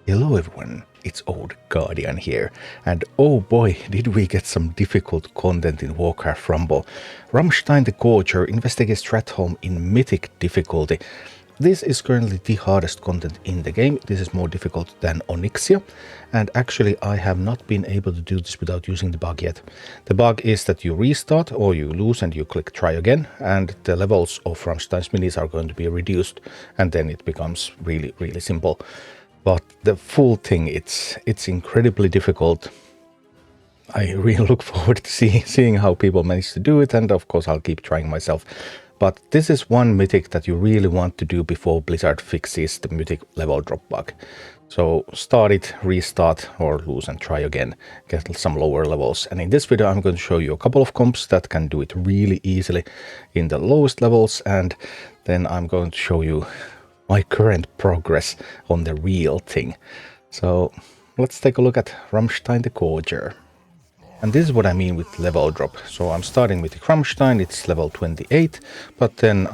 Hello everyone, it's Old Guardian here, and oh boy, did we get some difficult content in Warcraft Rumble. Ramstein the Gorger, Investigate Stratholme in Mythic difficulty. This is currently the hardest content in the game. This is more difficult than Onyxia, and actually I have not been able to do this without using the bug yet. The bug is that you restart or you lose and you click try again, and the levels of Ramstein's minis are going to be reduced, and then it becomes really simple. But the full thing, it's incredibly difficult. I really look forward to seeing how people manage to do it, and of course I'll keep trying myself. But this is one mythic that you really want to do before Blizzard fixes the mythic level drop bug. So start it, restart, or lose and try again, get some lower levels. And in this video I'm going to show you a couple of comps that can do it really easily in the lowest levels, and then I'm going to show you my current progress on the real thing. So let's take a look at Ramstein the Gorger. And this is what I mean with level drop. So I'm starting with the Ramstein, it's level 28, but then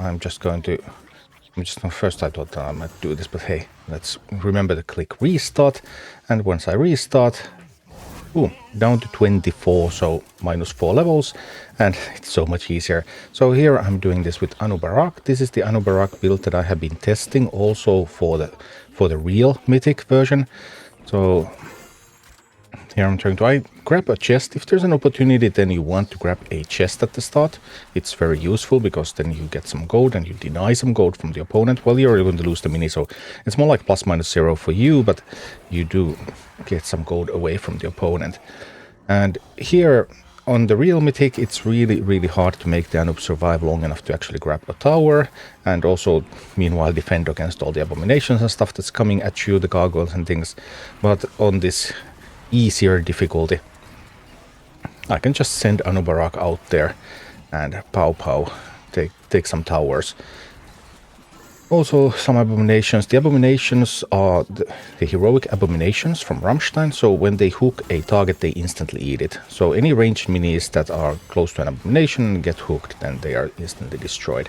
first I thought that I might do this, but hey, let's remember to click restart. And once I restart, boom, down to 24, so minus 4 levels, and it's so much easier. So here I'm doing this with Anub'arak. This is the Anub'arak build that I have been testing also for the real mythic version. So here I'm trying to grab a chest. If there's an opportunity, then you want to grab a chest at the start. It's very useful because then you get some gold and you deny some gold from the opponent. Well, you're going to lose the mini, so it's more like ±0 for you, but you do get some gold away from the opponent. And here on the real mythic, it's really hard to make the Anub survive long enough to actually grab a tower, and also meanwhile defend against all the abominations and stuff that's coming at you, the gargoyles and things. But on this easier difficulty, I can just send Anub'arak out there and pow, take some towers. Also some abominations. The abominations are the heroic abominations from Ramstein, so when they hook a target they instantly eat it. So any ranged minis that are close to an abomination and get hooked, then they are instantly destroyed.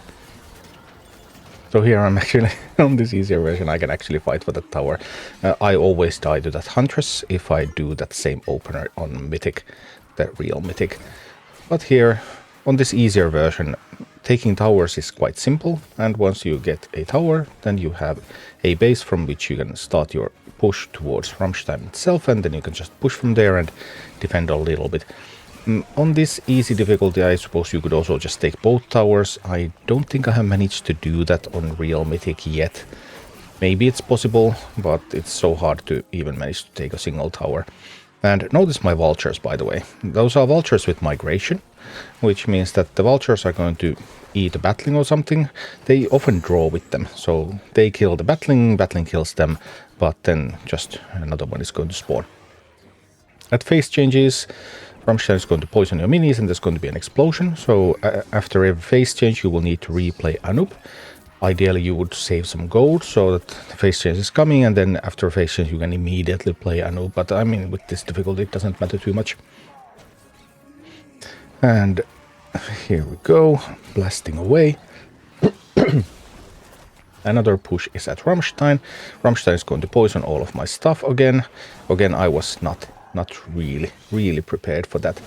So here I'm actually, on this easier version, I can actually fight for that tower. I always die to that Huntress if I do that same opener on Mythic, the real Mythic. But here, on this easier version, taking towers is quite simple, and once you get a tower, then you have a base from which you can start your push towards Ramstein itself, and then you can just push from there and defend a little bit. On this easy difficulty, I suppose you could also just take both towers. I don't think I have managed to do that on real Mythic yet. Maybe it's possible, but it's so hard to even manage to take a single tower. And notice my vultures, by the way. Those are vultures with migration, which means that the vultures are going to eat a battling or something. They often draw with them, so they kill the battling kills them, but then just another one is going to spawn. At phase changes, Ramstein is going to poison your minis and there's going to be an explosion, so after every phase change you will need to replay Anub. Ideally you would save some gold so that the phase change is coming, and then after a phase change you can immediately play Anub, but I mean with this difficulty it doesn't matter too much. And here we go, blasting away. Another push is at Ramstein. Ramstein is going to poison all of my stuff again. Again, I was not really prepared for that.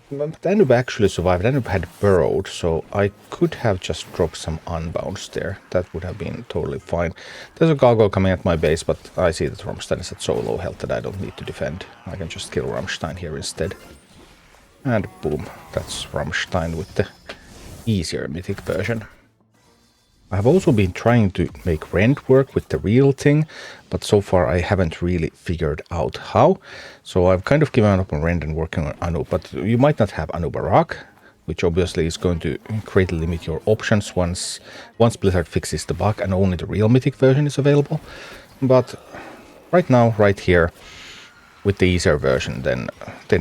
But Anub actually survived. Anub had burrowed, so I could have just dropped some unbounds there. That would have been totally fine. There's a gargoyle coming at my base, but I see that Ramstein is at so low health that I don't need to defend. I can just kill Ramstein here instead. And boom, that's Ramstein with the easier mythic version. I have also been trying to make Rend work with the real thing, but so far I haven't really figured out how. So I've kind of given up on Rend and working on Anub, but you might not have Anub'arak, which obviously is going to greatly limit your options once Blizzard fixes the bug and only the real mythic version is available. But right now, right here, with the easier version, then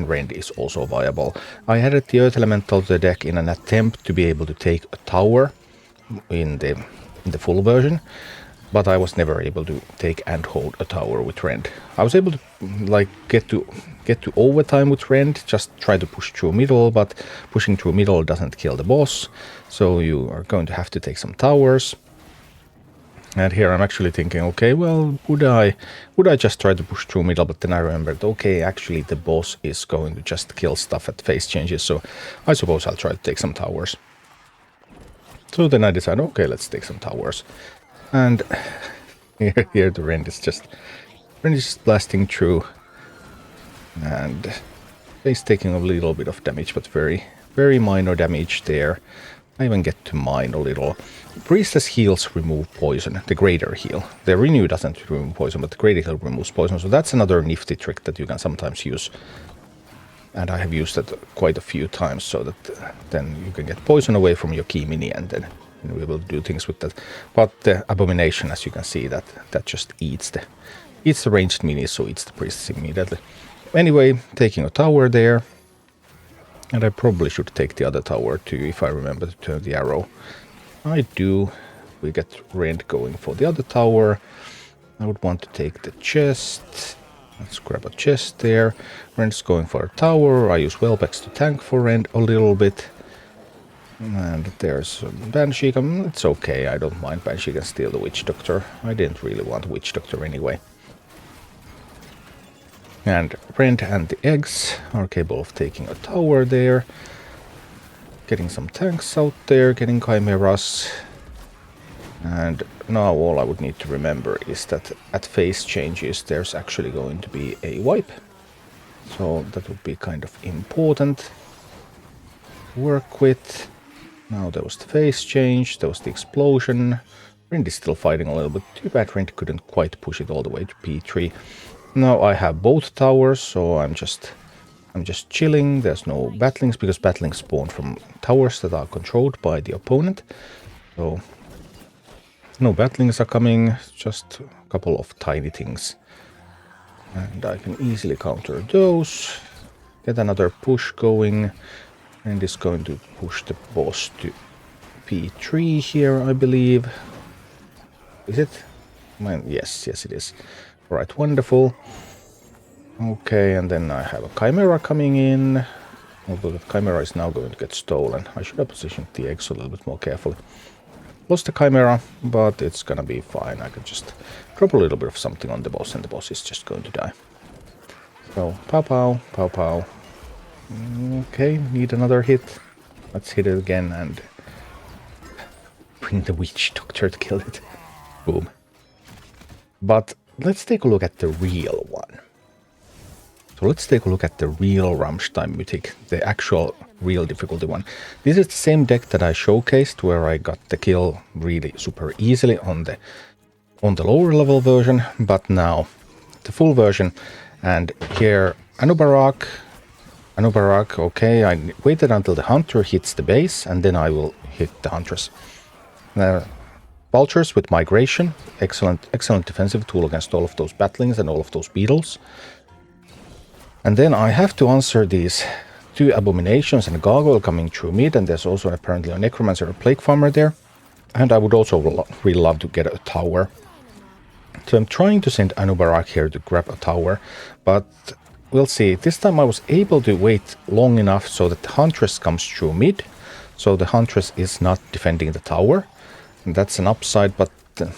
Rend is also viable. I added the Earth Elemental to the deck in an attempt to be able to take a tower in the full version, but I was never able to take and hold a tower with Rend. I was able to like get to overtime with Rend, just try to push through middle, but pushing through middle doesn't kill the boss, so you are going to have to take some towers. And here I'm actually thinking, okay, well, would I just try to push through middle? But then I remembered, okay, actually the boss is going to just kill stuff at phase changes, so I suppose I'll try to take some towers. So then I decided, okay, let's take some towers. And here the Rend is just blasting through. And he's taking a little bit of damage, but very, very minor damage there. I even get to mine a little. Priestess heals remove poison, the greater heal. The renew doesn't remove poison, but the greater heal removes poison. So that's another nifty trick that you can sometimes use. And I have used that quite a few times, so that then you can get poison away from your key mini, and then we will do things with that. But the abomination, as you can see, that just eats the ranged mini, so eats the priestess immediately. Anyway, taking a tower there. And I probably should take the other tower too, if I remember to turn the arrow. I do. We get Rend going for the other tower. I would want to take the chest. Let's grab a chest there. Rend's going for a tower. I use Wellbex to tank for Rend a little bit. And there's Banshee. It's okay, I don't mind. Banshee can steal the Witch Doctor. I didn't really want Witch Doctor anyway. And Rend and the eggs are capable of taking a tower there. Getting some tanks out there, getting chimeras. And now all I would need to remember is that at phase changes there's actually going to be a wipe. So that would be kind of important to work with. Now there was the phase change, there was the explosion. Rend is still fighting a little bit. Too bad Rend couldn't quite push it all the way to P3. Now I have both towers, so I'm just chilling. There's no battlings, because battlings spawn from towers that are controlled by the opponent. So no battlings are coming, just a couple of tiny things. And I can easily counter those. Get another push going. And is going to push the boss to P3 here, I believe. Is it? Yes, it is. Right, wonderful. Okay, and then I have a Chimera coming in. Although the Chimera is now going to get stolen. I should have positioned the eggs a little bit more carefully. Lost the Chimera, but it's gonna be fine. I can just drop a little bit of something on the boss, and the boss is just going to die. So, pow pow, pow pow. Okay, need another hit. Let's hit it again and bring the Witch Doctor to kill it. Boom. But let's take a look at the real one. So let's take a look at the real Ramstein Mythic, the actual real difficulty one. This is the same deck that I showcased, where I got the kill really super easily on the lower level version, but now the full version. And here Anub'arak, okay, I waited until the Hunter hits the base, and then I will hit the Huntress. Vultures with Migration, excellent defensive tool against all of those Battlings and all of those Beetles. And then I have to answer these two Abominations and a Gargoyle coming through mid, and there's also apparently a Necromancer or a Plague Farmer there. And I would also really love to get a tower. So I'm trying to send Anub'arak here to grab a tower, but we'll see. This time I was able to wait long enough so that the Huntress comes through mid, so the Huntress is not defending the tower. And that's an upside, but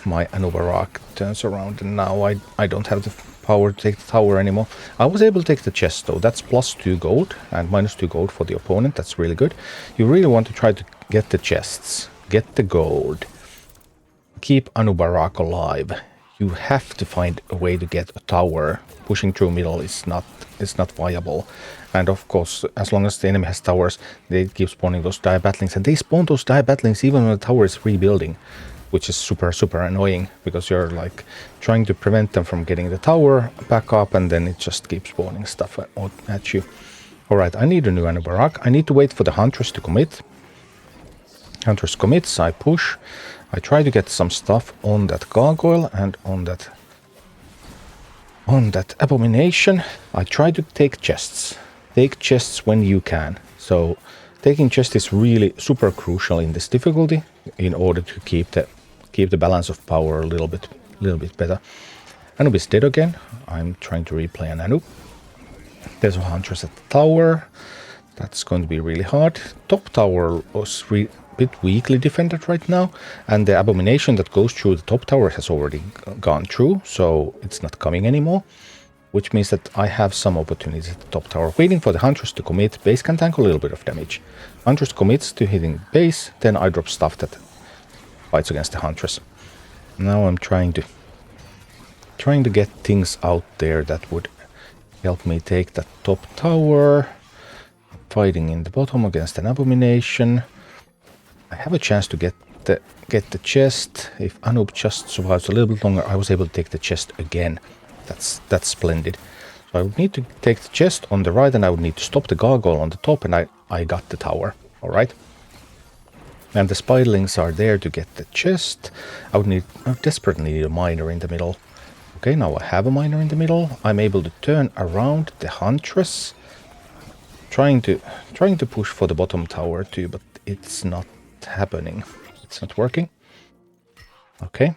my Anub'arak turns around, and now I don't have the power to take the tower anymore. I was able to take the chest though. That's +2 gold and -2 gold for the opponent. That's really good. You really want to try to get the chests, get the gold, keep Anub'arak alive. You have to find a way to get a tower. Pushing through middle is not viable. And of course, as long as the enemy has towers, they keep spawning those dire battlings, and they spawn those dire battlings even when the tower is rebuilding, which is super annoying, because you're like trying to prevent them from getting the tower back up, and then it just keeps spawning stuff at you. Alright, I need a new Anub'arak. I need to wait for the Huntress to commit. Huntress commits, I push. I try to get some stuff on that Gargoyle and on that Abomination. I try to take chests. Take chests when you can. So taking chests is really super crucial in this difficulty in order to keep the balance of power a little bit better. Anub is dead again. I'm trying to replay an Anub. There's a Huntress at the tower. That's going to be really hard. Top tower was a bit weakly defended right now, and the abomination that goes through the top tower has already gone through, so it's not coming anymore, which means that I have some opportunities at the top tower. Waiting for the Huntress to commit. Base can tank a little bit of damage. Huntress commits to hitting base, then I drop stuff that fights against the Huntress. Now I'm trying to get things out there that would help me take that top tower. Fighting in the bottom against an abomination. I have a chance to get the chest. If Anub just survives a little bit longer, I was able to take the chest again. That's splendid. So I would need to take the chest on the right, and I would need to stop the gargoyle on the top, and I got the tower. All right. And the spiderlings are there to get the chest. I desperately need a miner in the middle. Okay, now I have a miner in the middle. I'm able to turn around the Huntress. Trying to push for the bottom tower too, but it's not happening. It's not working. Okay.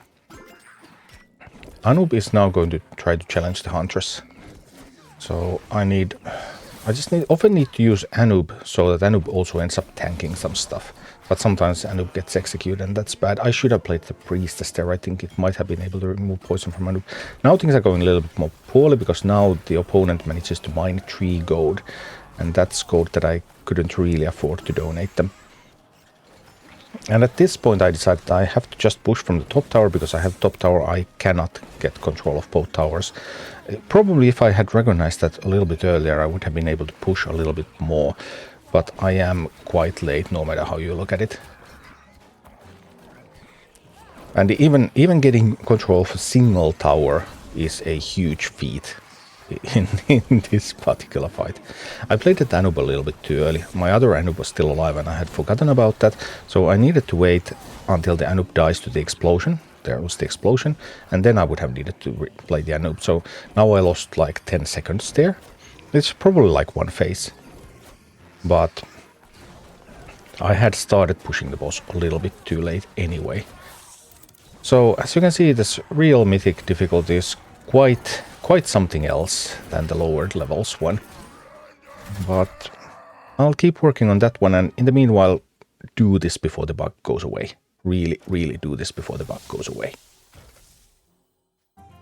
Anub is now going to try to challenge the Huntress. So I just often need to use Anub so that Anub also ends up tanking some stuff. But sometimes Anub gets executed, and that's bad. I should have played the Priestess there. I think it might have been able to remove poison from Anub. Now things are going a little bit more poorly, because now the opponent manages to mine 3 gold. And that's gold that I couldn't really afford to donate them. And at this point I decided I have to just push from the top tower, because I have top tower. I cannot get control of both towers. Probably if I had recognized that a little bit earlier, I would have been able to push a little bit more. But I am quite late, no matter how you look at it. And even getting control of a single tower is a huge feat in this particular fight. I played the Anub a little bit too early. My other Anub was still alive, and I had forgotten about that. So I needed to wait until the Anub dies to the explosion. There was the explosion. And then I would have needed to play the Anub. So now I lost like 10 seconds there. It's probably like one phase. But I had started pushing the boss a little bit too late anyway. So as you can see, this real mythic difficulty is quite something else than the lowered levels one. But I'll keep working on that one, and in the meanwhile, do this before the bug goes away. Really do this before the bug goes away.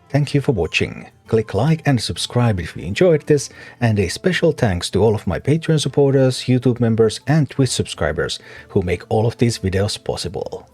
Thank you for watching. Click like and subscribe if you enjoyed this, and a special thanks to all of my Patreon supporters, YouTube members and Twitch subscribers who make all of these videos possible.